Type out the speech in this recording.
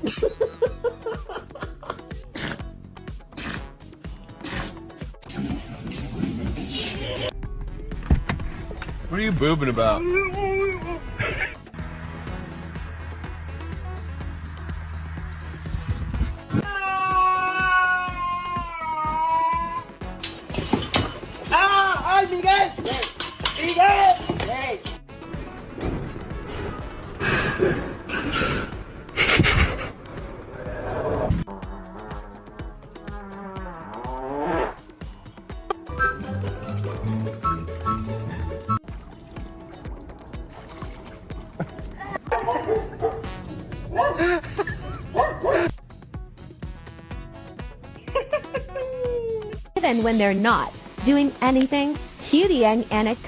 What are you boobing about? ¡Ah! ¡Ay, Miguel! ¡Miguel! ¡Hey! Even when they're not doing anything, Cutie and Anik